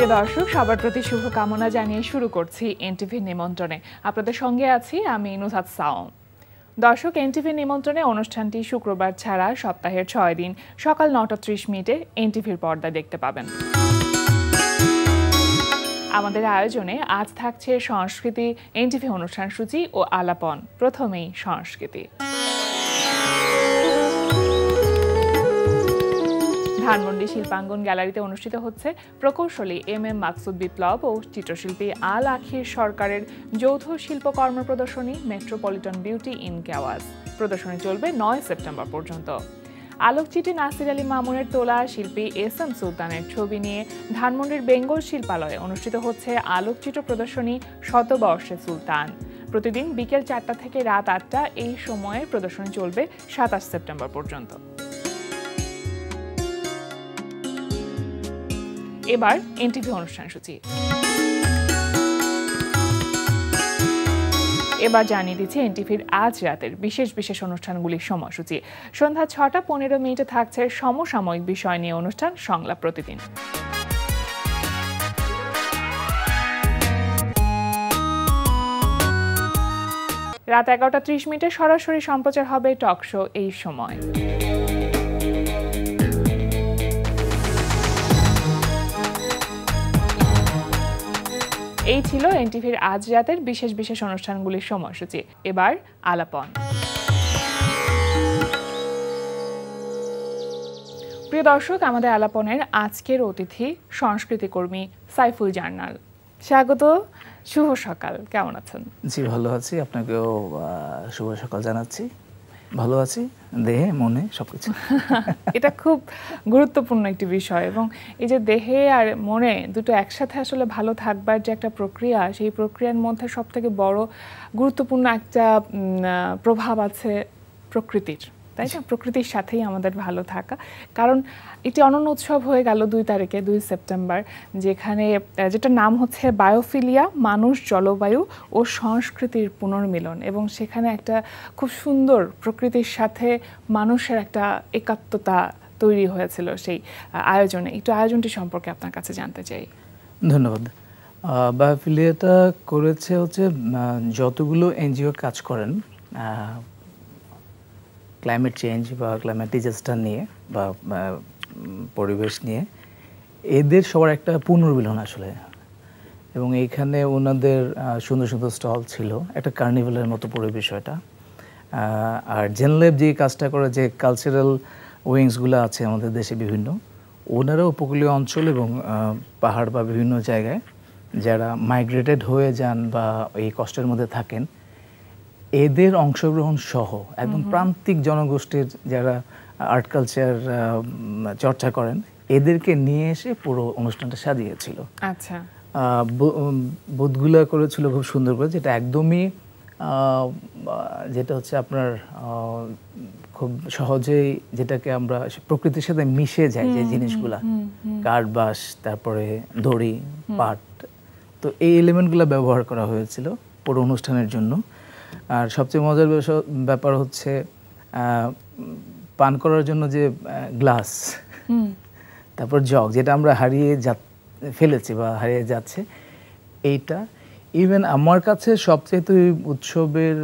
প্রিয় দর্শক, সবার প্রতি শুভকামনা জানিয়ে শুরু করছি এনটিভি নিমন্ত্রণে। আপনাদের সঙ্গে আছি আমি নুসহাত সাওম। দর্শক, এনটিভি নিমন্ত্রণে অনুষ্ঠানটি শুক্রবার ছাড়া সপ্তাহের 6 দিন সকাল 9:30 এনটিভির পর্দায় দেখতে পাবেন। আমাদের আয়োজনে আজ থাকছে সংস্কৃতি, এনটিভি অনুষ্ঠান সূচি ও আলাপন। প্রথমেই সংস্কৃতি। ধানমন্ডি শিল্পাঙ্গন গ্যালারিতে অনুষ্ঠিত হচ্ছে প্রকৌশলী এম মাকসুদ বিপ্লব ও চিত্রশিল্পী আল আখির সরকারের যৌথ শিল্পকর্ম প্রদর্শনী মেট্রোপলিটন বিউটি ইন কেওয়াস। প্রদর্শনী চলবে 9 সেপ্টেম্বর পর্যন্ত। আলোকচিত্রী নাসির আলী মামুনের তোলা শিল্পী এস এম সুলতানের ছবি নিয়ে ধানমন্ডির বেঙ্গল শিল্পালয়ে অনুষ্ঠিত হচ্ছে আলোকচিত্র প্রদর্শনী শতবর্ষে সুলতান। প্রতিদিন বিকেল 4টা থেকে রাত 8টা এই সময়ে প্রদর্শনী চলবে 27 সেপ্টেম্বর পর্যন্ত। এবার এনটিভি অনুষ্ঠান সূচি। এবার জানিয়ে দিচ্ছি এনটিভির আজ রাতের বিশেষ বিশেষ অনুষ্ঠানগুলির সময়সূচি। সন্ধ্যা 6:15 থাকছে সমসাময়িক বিষয় নিয়ে অনুষ্ঠান সংলাপ প্রতিদিন। রাত 11:30 সরাসরি সম্প্রচার হবে টক শো এই সময়। এই ছিল এনটিভির আজ রাতের বিশেষ বিশেষ অনুষ্ঠানগুলির সময়সূচি। এবার আলাপন। প্রিয় দর্শক, আমাদের আলাপনের আজকের অতিথি সংস্কৃতি কর্মী সাইফুল জান্নাল। স্বাগত, শুভ সকাল, কেমন আছেন? জি, ভালো আছি। আপনাকেও শুভ সকাল জানাচ্ছি। ভালো আছি দেহে মনে সবকিছু। এটা খুব গুরুত্বপূর্ণ একটি বিষয়, এবং এই যে দেহে আর মনে দুটো একসাথে আসলে ভালো থাকবার যে একটা প্রক্রিয়া, সেই প্রক্রিয়ার মধ্যে সব থেকে বড় গুরুত্বপূর্ণ একটা প্রভাব আছে প্রকৃতির, তাই না? প্রকৃতির সাথেই আমাদের ভালো থাকা। কারণ এটি অনন্য উৎসব হয়ে গেল 2 সেপ্টেম্বর, যেখানে যেটার নাম হচ্ছে বায়োফিলিয়া, মানুষ, জলবায়ু ও সংস্কৃতির পুনর্মিলন। এবং সেখানে একটা খুব সুন্দর প্রকৃতির সাথে মানুষের একটা একাত্মতা তৈরি হয়েছিল সেই আয়োজনে। একটু আয়োজনটি সম্পর্কে আপনার কাছে জানতে চাই। ধন্যবাদ। বায়োফিলিয়াটা করেছে হচ্ছে যতগুলো এনজিও কাজ করেন ক্লাইমেট চেঞ্জ বা ক্লাইমেট ডিজাস্টার নিয়ে বা পরিবেশ নিয়ে, এদের সবার একটা পুনর্মিলন আসলে। এবং এইখানে ওনাদের সুন্দর সুন্দর স্টল ছিল, একটা কার্নিভালের মতো পরিবেশ এটা। আর জেনলেব যে কাজটা করে, যে কালচারাল উইংসগুলো আছে আমাদের দেশে বিভিন্ন, ওনারা উপকূলীয় অঞ্চল এবং পাহাড় বা বিভিন্ন জায়গায় যারা মাইগ্রেটেড হয়ে যান বা এই কষ্টের মধ্যে থাকেন, এদের অংশগ্রহণ সহ একদম প্রান্তিক জনগোষ্ঠীর যারা আর্ট কালচার চর্চা করেন, এদেরকে নিয়ে এসে পুরো অনুষ্ঠানটা সাজিয়েছিল। আচ্ছা, বুথগুলো করেছিল খুব সুন্দর করে, যেটা একদমই যেটা হচ্ছে আপনার খুব সহজেই যেটাকে আমরা প্রকৃতির সাথে মিশে যায় যে জিনিসগুলা, কাঠ, বাঁশ, তারপরে দড়ি, পাট, তো এই এলিমেন্টগুলো ব্যবহার করা হয়েছিল পুরো অনুষ্ঠানের জন্য। আর সবচেয়ে মজার ব্যাপার হচ্ছে পান করার জন্য যে গ্লাস, তারপর জগ, যেটা আমরা ফেলেছি বা হারিয়ে যাচ্ছে, এইটা ইভেন আমার কাছে সবচেয়ে উৎসবের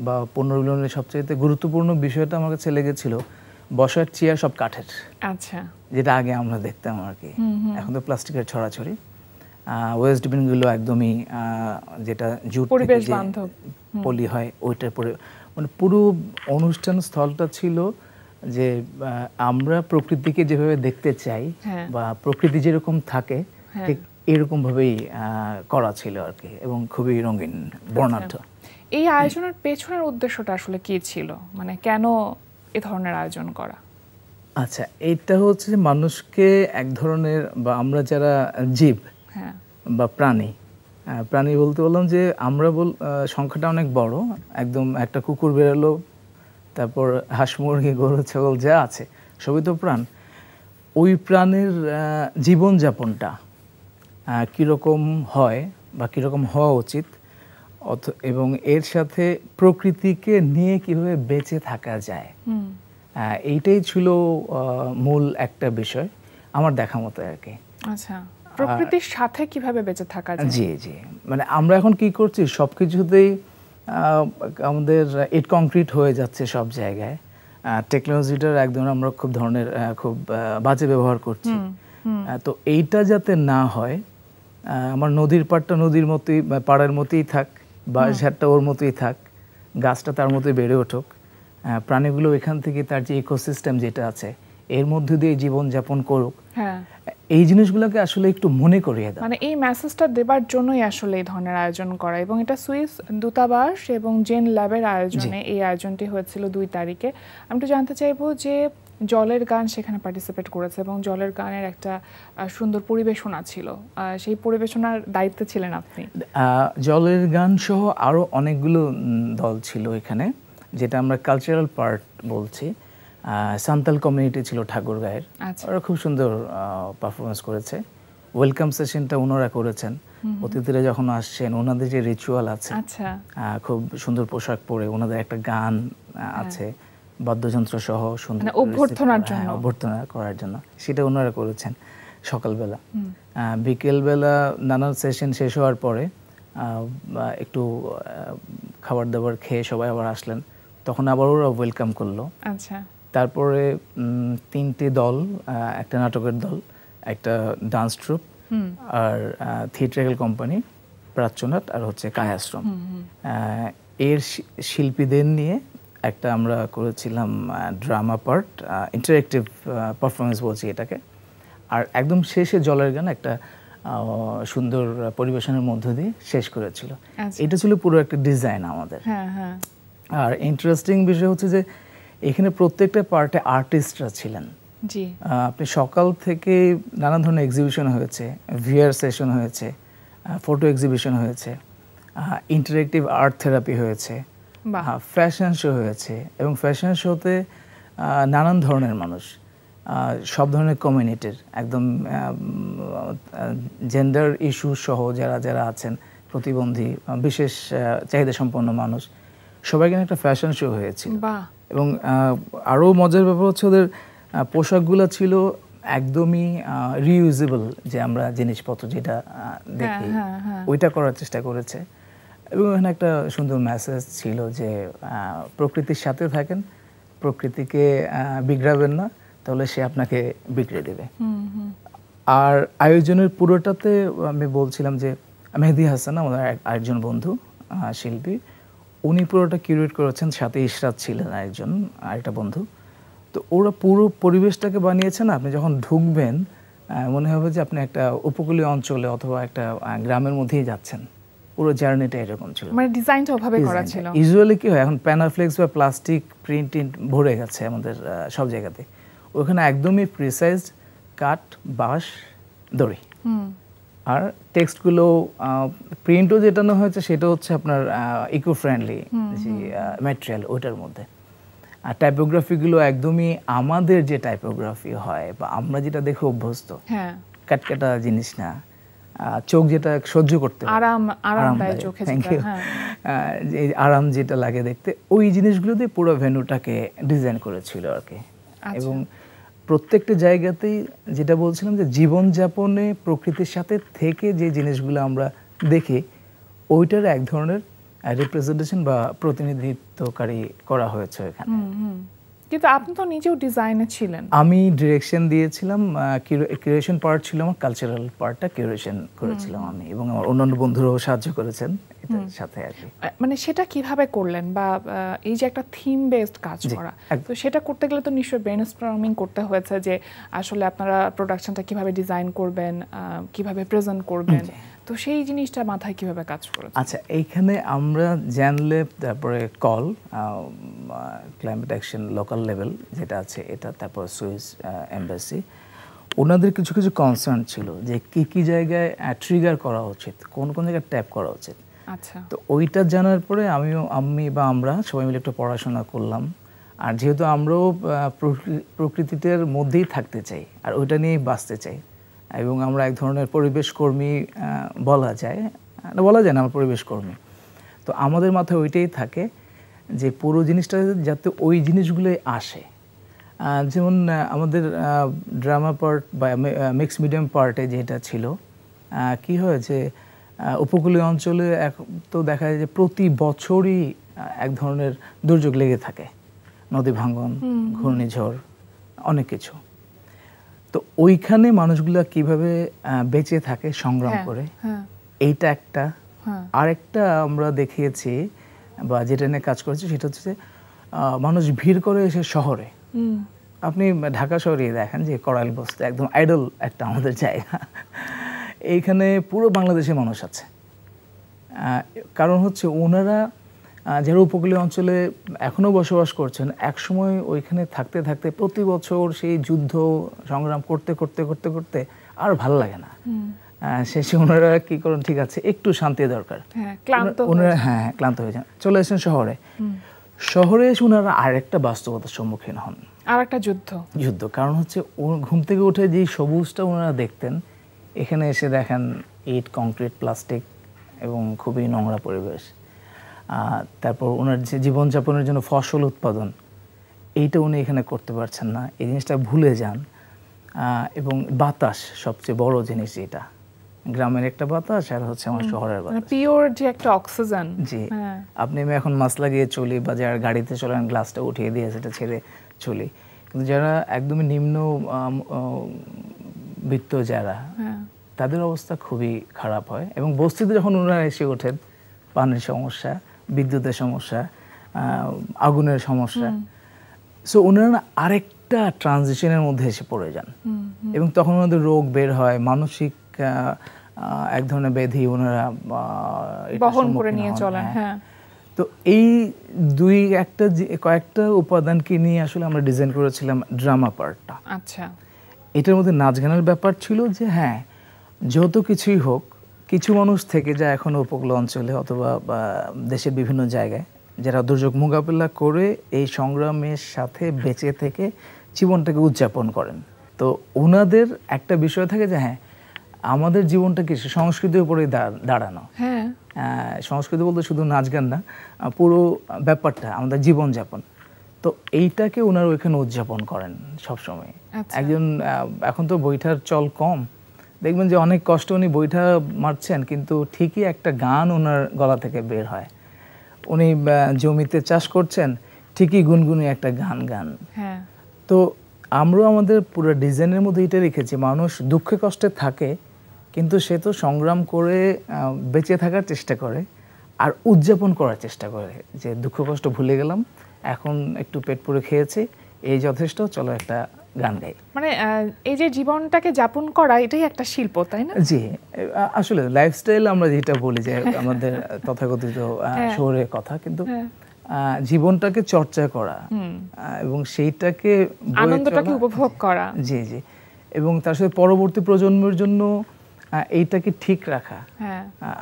বা পুনর্মিলনের সবচেয়ে গুরুত্বপূর্ণ বিষয়টা আমার কাছে লেগেছিল বসার চেয়ার সব কাঠের। আচ্ছা, যেটা আগে আমরা দেখতাম আর কি, এখন তো প্লাস্টিকের ছড়াছড়ি। ওয়েস্ট বিনগুলো একদমই যেটা জুট পরিবেশ বান্ধব পলি হয়, ওইটার পরে মানে পুরো অনুষ্ঠান স্থলটা ছিল যে আমরা প্রকৃতিকে যেভাবে দেখতে চাই বা প্রকৃতি যেরকম থাকে ঠিক এরকম ভাবেই করা ছিল আর কি, এবং খুবই রঙিন বর্ণাঢ্য। এই আয়োজনের পেছনের উদ্দেশ্যটা আসলে কি ছিল, মানে কেন এ ধরনের আয়োজন করা? আচ্ছা, এটা হচ্ছে মানুষকে এক ধরনের, বা আমরা যারা জীব বা প্রাণী বলতে বললাম যে আমরা সংখ্যাটা অনেক বড়, একদম একটা কুকুর বেরোলো, তারপর হাঁস, মুরগি, গরু, ছাগল যা আছে সবই তো প্রাণ। ওই প্রাণের জীবনযাপনটা কীরকম হয় বা কীরকম হওয়া উচিত, এবং এর সাথে প্রকৃতিকে নিয়ে কীভাবে বেঁচে থাকা যায়, এইটাই ছিল মূল একটা বিষয় আমার দেখা মতো আর কি। আচ্ছা, প্রকৃতির সাথে কিভাবে বেঁচে থাকা যায়। জি জি, মানে আমরা এখন কি করছি সবকিছুতেই আমাদের ইট কংক্রিট হয়ে যাচ্ছে সব জায়গায়। টেকনোলজিটার একদম আমরা খুব ধরনের খুব বাজে ব্যবহার করছি। তো এইটা যাতে না হয়, আমার নদীর পাড়টা নদীর মতোই পাড়ের মতোই থাক, বাঁশঝাড়টা ওর মতোই থাক, গাছটা তার মতোই বেড়ে উঠুক, প্রাণীগুলো এখান থেকে তার যে ইকোসিস্টেম যেটা আছে এর মধ্যে দিয়ে জীবনযাপন করুক। হ্যাঁ, এই জিনিসগুলোকে আসলে একটু মনে করিয়ে দাও। মানে এই মেসেজটা দেবার জন্যই আসলে এই ধরনের আয়োজন করা, এবং এটা সুইস দূতাবাস এবং জেন ল্যাবের আয়োজনে এই আয়োজনটি হয়েছিল 2 তারিখে। আমি একটু জানতে চাইবো যে জলের গান সেখানে পার্টিসিপেট করেছে এবং জলের গানের একটা সুন্দর পরিবেশনা ছিল, সেই পরিবেশনার দায়িত্বে ছিলেন আপনি। জলের গান সহ আরও অনেকগুলো দল ছিল এখানে, যেটা আমরা কালচারাল পার্ট বলছি। সান্তাল কমিউনিটি ছিল ঠাকুরগাঁয়ের, ওরা খুব সুন্দর পারফরমেন্স করেছে। ওয়েলকাম সেশনটা ওনারা করেছেন, অতিথিরা যখন আসছেন ওনাদের যে রিচুয়াল আছে, খুব সুন্দর পোশাক পরে ওনাদের একটা গান আছে বাদ্যযন্ত্র সহ সুন্দর অভ্যর্থনা করার জন্য, সেটা ওনারা করেছেন সকালবেলা। বিকেলবেলা নানান সেশন শেষ হওয়ার পরে একটু খাবার দাবার খেয়ে সবাই আবার আসলেন, তখন আবার ওরা ওয়েলকাম করলো। আচ্ছা, তারপরে 3টে দল, একটা নাটকের দল, একটা ডান্স ট্রুপ, আর থিয়েট্রিক্যাল কোম্পানি প্রাচ্যনাট, আর হচ্ছে কায়াশ্রম, এর শিল্পীদের নিয়ে একটা আমরা করেছিলাম ড্রামা পার্ট, ইন্টারেক্টিভ পারফরমেন্স বলছি এটাকে। আর একদম শেষে জলের গান একটা সুন্দর পরিবেশনের মধ্য দিয়ে শেষ করেছিল। এটা ছিল পুরো একটা ডিজাইন আমাদের। আর ইন্টারেস্টিং বিষয় হচ্ছে যে এখানে প্রত্যেকটা পার্টে আর্টিস্টরা ছিলেন। জি, আপনি সকাল থেকে নানান ধরনের এক্সিবিশন হয়েছে, ভিআর সেশন হয়েছে, ফটো এক্সিবিশন হয়েছে, ইন্টারেক্টিভ আর্ট থেরাপি হয়েছে, ফ্যাশন শো হয়েছে, এবং ফ্যাশন শোতে নানান ধরনের মানুষ, সব ধরনের কমিউনিটির, একদম জেন্ডার ইস্যু সহ যারা যারা আছেন, প্রতিবন্ধী, বিশেষ চাহিদা সম্পন্ন মানুষ, সবাইকে একটা ফ্যাশন শো হয়েছিল। এবং আরও মজার ব্যাপার হচ্ছে ওদের পোশাকগুলো ছিল একদমই রিইউজেবল, যে আমরা জিনিসপত্র যেটা দেখি ওইটা করার চেষ্টা করেছে। এবং এখানে একটা সুন্দর মেসেজ ছিল যে প্রকৃতির সাথে থাকেন, প্রকৃতিকে বিগড়াবেন না, তাহলে সে আপনাকে বিগড়ে দেবে। আর আয়োজনের পুরোটাতে আমি বলছিলাম যে মেহেদি হাসান আমাদের আরেকজন বন্ধু শিল্পী, উনি পুরোটা কিউরেট করেছেন, সাথে ইশরাত ছিলেন আরেকটা বন্ধু। তো ওরা পুরো পরিবেশটাকে বানিয়েছেন, আপনি যখন ঢুকবেন মনে হবে যে আপনি একটা উপকূলীয় অঞ্চলে অথবা একটা গ্রামের মধ্যেই যাচ্ছেন। পুরো জার্নিটা এরকম ছিল, মানে ডিজাইনটা ওভাবে করা ছিল। ইউজুয়ালি কি হয় এখন প্যানাফ্লেক্স বা প্লাস্টিক প্রিন্ট ভরে গেছে আমাদের সব জায়গাতে, ওখানে একদমই প্রিসাইজড কাঠ, বাঁশ, দড়ি। আর টেক্সটগুলো প্রিন্টও যেটানো হয়েছে সেটা হচ্ছে আপনার ইকো ফ্রেন্ডলি যে ম্যাটেরিয়াল, ওইটার মধ্যে। আর টাইপোগ্রাফিগুলো একদমই আমাদের যে টাইপোগ্রাফি হয় বা আমরা যেটা দেখে অভ্যস্ত, কাটকাটা জিনিস না, চোখ যেটা সহ্য করতে আরাম যেটা লাগে দেখতে, ওই জিনিসগুলো দিয়ে পুরো ভেন্যুটাকে ডিজাইন করেছিল আর কি। এবং প্রত্যেকটা জায়গাতেই যেটা বলছিলাম যে জীবনযাপনে প্রকৃতির সাথে থেকে যে জিনিসগুলো আমরা দেখি, ওইটার এক ধরনের রিপ্রেজেন্টেশন বা প্রতিনিধিত্বকারী করা হয়েছে এখানে। কিন্তু আপনি তো নিজেও ডিজাইনে ছিলেন। আমি ডিরেকশন দিয়েছিলাম, কিউরেশন পার্ট ছিল আমার, কালচারাল পার্টটা কিউরেশন করেছিলাম আমি, এবং আমার অন্যান্য বন্ধুরাও সাহায্য করেছেন এটার সাথে আর কি। মানে সেটা কিভাবে করলেন, বা এই যে একটা থিম বেসড কাজ করা, তো সেটা করতে গেলে তো নিশ্চয়ই ব্রেনস্টর্মিং করতে হয়েছে যে আসলে আপনারা প্রোডাকশনটা কিভাবে ডিজাইন করবেন, কিভাবে প্রেজেন্ট করবেন, তো সেই জিনিসটা মাথায় কিভাবে কাজ করেছে? আচ্ছা, এইখানে আমরা জ্যানলেব, তারপরে call, climate action local level যেটা আছে এটা, তারপর সুইস এম্বাসি, ওনাদের কিছু কিছু কনসার্ন ছিল যে কি জায়গায় ট্রিগার করা উচিত, কোন কোন জায়গায় ট্যাপ করা উচিত। আচ্ছা, তো ওইটা জানার পরে আমি বা আমরা সবাই মিলে একটু পড়াশোনা করলাম। আর যেহেতু আমরাও প্রকৃতিটার মধ্যেই থাকতে চাই আর ওইটা নিয়েই বাঁচতে চাই, এবং আমরা এক ধরনের পরিবেশ কর্মী বলা যায় না, আমরা পরিবেশ কর্মী, তো আমাদের মাথায় ওইটাই থাকে যে পুরো জিনিসটা যাতে ওই জিনিসগুলোই আসে। যেমন আমাদের ড্রামা পার্ট বা মিক্স মিডিয়াম পার্টে যেটা ছিল কি হয় যে উপকূলীয় অঞ্চলে তো দেখা যায় যে প্রতি বছরই এক ধরনের দুর্যোগ লেগে থাকে, নদী ভাঙ্গন, ঘূর্ণিঝড়, অনেক কিছু। তো ওইখানে মানুষগুলা কিভাবে বেঁচে থাকে সংগ্রাম করে, এইটা একটা। আরেকটা আমরা দেখিয়েছি বা যেটা নিয়ে কাজ করেছি সেটা হচ্ছে যে মানুষ ভিড় করে এসে শহরে। আপনি ঢাকা শহরে দেখেন যে করাইল বস্তি একদম আইডল একটা আমাদের জায়গা, এইখানে পুরো বাংলাদেশের মানুষ আছে। কারণ হচ্ছে ওনারা যারা উপকূলীয় অঞ্চলে এখনও বসবাস করছেন, একসময় ওইখানে থাকতে থাকতে প্রতি বছর সেই যুদ্ধ সংগ্রাম করতে করতে করতে করতে আর ভালো লাগে না। শেষে ওনারা কি করেন, ঠিক আছে একটু শান্তি দরকার, ওনারা ক্লান্ত হয়ে যান, চলে আসেন শহরে। শহরে এসে ওনারা আরেকটা বাস্তবতার সম্মুখীন হন, আরেকটা যুদ্ধ। কারণ হচ্ছে ঘুম থেকে উঠে যে সবুজটা ওনারা দেখতেন, এখানে এসে দেখেন ইট, কংক্রিট, প্লাস্টিক এবং খুবই নোংরা পরিবেশ। তারপর ওনার যে জীবনযাপনের জন্য ফসল উৎপাদন, এইটা উনি এখানে করতে পারছেন না, এই জিনিসটা ভুলে যান। এবং বাতাস সবচেয়ে বড় জিনিস, যেটা গ্রামের একটা বাতাস আর হচ্ছে আমার শহরের বাতাস, পিওর যে একটা অক্সিজেন। জি, আপনি আমি এখন মাস্ক লাগিয়ে চলি বা যারা গাড়িতে চলেন গ্লাসটা উঠিয়ে দিয়ে সেটা ছেড়ে চলি, কিন্তু যারা একদমই নিম্ন বিত্ত যারা, তাদের অবস্থা খুবই খারাপ হয়। এবং বস্তিতে যখন ওনারা এসে ওঠেন, পানির সমস্যা, বিদ্যুতের সমস্যা, আগুনের সমস্যা, সো ওনারা আরেকটা ট্রানজিশনের মধ্যে এসে পড়ে যান। এবং তখন ওনাদের রোগ বের হয়, মানসিক এক ধরনের ব্যাধি ওনারা বহন করে নিয়ে চলেন। তো এই কয়েকটা উপাদানকে নিয়ে আসলে আমরা ডিজাইন করেছিলাম ড্রামা পার্টটা। আচ্ছা, এটার মধ্যে নাচ গানের ব্যাপার ছিল যে যত কিছুই হোক, কিছু মানুষ থেকে যায় এখন উপকূল অঞ্চলে অথবা দেশের বিভিন্ন জায়গায়, যারা দুর্যোগ মোকাবিলা করে এই সংগ্রামের সাথে বেঁচে থেকে জীবনটাকে উদযাপন করেন। তো ওনাদের একটা বিষয় থাকে যে আমাদের জীবনটা কি সংস্কৃতির উপরেই দাঁড়ানো। সংস্কৃতি বলতে শুধু নাচ গান না, পুরো ব্যাপারটা আমাদের জীবনযাপন। তো এইটাকে ওনারা ওইখানে উদযাপন করেন সবসময়। একজন এখন তো বৈঠার চল কম, দেখবেন যে অনেক কষ্ট উনি বৈঠা মারছেন, কিন্তু ঠিকই একটা গান ওনার গলা থেকে বের হয়। উনি জমিতে চাষ করছেন, ঠিকই গুনগুনি একটা গান। তো আমরা আমাদের পুরো ডিজাইনের মধ্যে এটা রেখেছি, মানুষ দুঃখে কষ্টে থাকে কিন্তু সে তো সংগ্রাম করে বেঁচে থাকার চেষ্টা করে আর উদযাপন করার চেষ্টা করে, যে দুঃখ কষ্ট ভুলে গেলাম, এখন একটু পেট পুরে খেয়েছি, এই যথেষ্ট, চলো একটা গান গাই। মানে এই যে জীবনটাকে যাপন করা, এটাই একটা শিল্প, তাই না? জি, আসলে লাইফস্টাইল আমরা যেটা বলি যে আমাদের তথাকথিত শহরের কথা, কিন্তু জীবনটাকে চর্চা করা এবং সেইটাকে আনন্দটাকে উপভোগ করা। জি, এবং তার সাথে পরবর্তী প্রজন্মের জন্য এইটাকে ঠিক রাখা।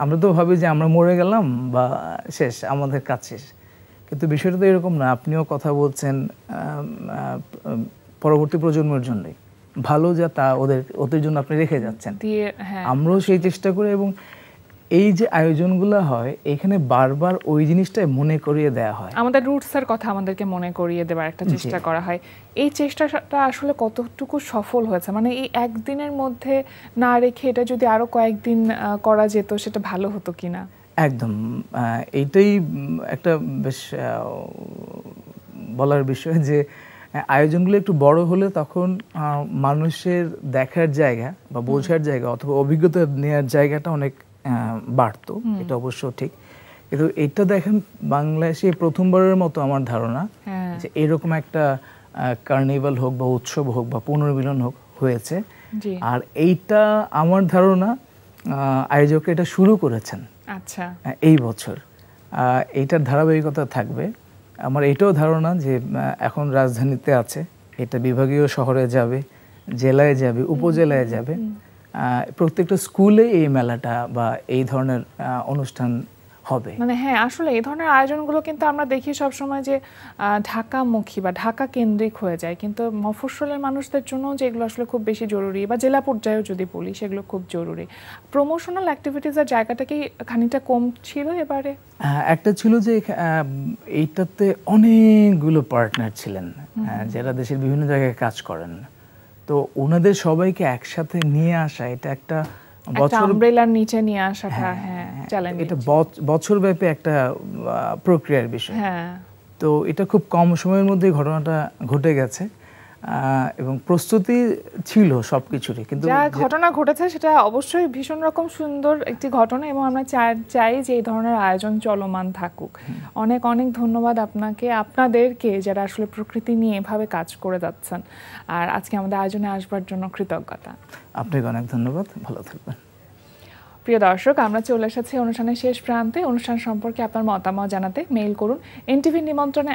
আমরা তো ভাবি যে আমরা মরে গেলাম বা শেষ, আমাদের কাজ শেষ, কিন্তু বিষয়টা তো এরকম না। আপনিও কথা বলছেন পরবর্তী প্রজন্মের জন্যই ভালো, যা তা ওদের জন্য আপনি রেখে যাচ্ছেন। আমরাও সেই চেষ্টা করি, এবং এই যে আয়োজনগুলো হয় এখানে বারবার ওই জিনিসটাই মনে করিয়ে দেওয়া হয়, আমাদের রুটসের কথা আমাদেরকে মনে করিয়ে দেওয়ার একটা চেষ্টা করা হয়। এই চেষ্টাটা আসলে কতটুকু সফল হয়েছে, মানে এই একদিনের মধ্যে না রেখে এটা যদি আরো কয়েকদিন করা যেত, সেটা ভালো হতো কিনা? একদম, এইটাই একটা বেশ বলার বিষয় যে আয়োজনগুলো একটু বড় হলে তখন মানুষের দেখার জায়গা বা বোঝার জায়গা অথবা অভিজ্ঞতা নেওয়ার জায়গাটা অনেক বাড়তো, এটা অবশ্য ঠিক। কিন্তু এটা দেখেন বাংলাদেশে প্রথমবারের মতো আমার ধারণা যে এরকম একটা কার্নিভাল হোক বা উৎসব হোক বা পুনর্মিলন হোক হয়েছে। আর এইটা আমার ধারণা আয়োজক এটা শুরু করেছেন এই বছর, এইটার ধারাবাহিকতা থাকবে। আমার এটাও ধারণা যে এখন রাজধানীতে আছে, এটা বিভাগীয় শহরে যাবে, জেলায় যাবে, উপজেলায় যাবে, প্রত্যেকটা স্কুলে এই মেলাটা বা এই ধরনের অনুষ্ঠান হবে। মানে হ্যাঁ, আসলে এই ধরনের আয়োজনগুলো কিন্তু আমরা দেখি সবসময় যে ঢাকামুখী বা ঢাকা কেন্দ্রিক হয়ে যায়, কিন্তু মফস্বলের মানুষদের জন্য যেগুলো আসলে খুব বেশি জরুরি, বা জেলা পর্যায়েও যদি বলি সেগুলো খুব জরুরি। প্রমোশনাল অ্যাক্টিভিটিসের জায়গাটা কি খানিকটা কম ছিল এবারে? একটা ছিল যে এইটাতে অনেকগুলো পার্টনার ছিলেন যারা দেশের বিভিন্ন জায়গায় কাজ করেন, তো ওনাদের সবাইকে একসাথে নিয়ে আসা এটা একটা আমব্রেলার নিচে নিয়ে আসাটা চ্যালেঞ্জ। এটা বছরব্যাপী একটা প্রক্রিয়ার বিষয়। তো এটা খুব কম সময়ের মধ্যে ঘটনাটা ঘটে গেছে এবং প্রস্তুতি ছিল সবকিছুরই, কিন্তু যা ঘটনা ঘটেছে সেটা অবশ্যই ভীষণ রকম সুন্দর একটি ঘটনা, এবং আমরা চাই যে এই ধরনের আয়োজন চলমান থাকুক। অনেক অনেক ধন্যবাদ আপনাকে, আপনাদেরকে যারা আসলে প্রকৃতি নিয়ে এভাবে কাজ করে যাচ্ছেন, আর আজকে আমাদের আয়োজনে আসবার জন্য কৃতজ্ঞতা। আপনাকে অনেক ধন্যবাদ, ভালো থাকবেন। প্রিয় দর্শক, আমরা চলে এসেছি অনুষ্ঠানের শেষ প্রান্তে। অনুষ্ঠান সম্পর্কে আপনার মতামত জানাতে মেইল করুন এনটিভি নিমন্ত্রণে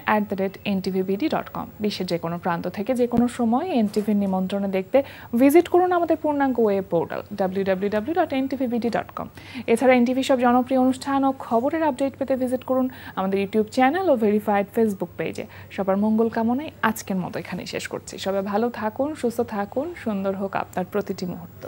@ntvbd.com। বিশ্বের যে কোনো প্রান্ত থেকে যে কোনো সময় এনটিভি নিমন্ত্রণে দেখতে ভিজিট করুন আমাদের পূর্ণাঙ্গ ওয়েব পোর্টাল www.ntvbd.com। এছাড়া এনটিভি সব জনপ্রিয় অনুষ্ঠান ও খবরের আপডেট পেতে ভিজিট করুন আমাদের ইউটিউব চ্যানেল ও ভেরিফাইড ফেসবুক পেজে। সবার মঙ্গল কামনায় আজকের মতো এখানেই শেষ করছি। সবাই ভালো থাকুন, সুস্থ থাকুন, সুন্দর হোক আপনার প্রতিটি মুহূর্ত।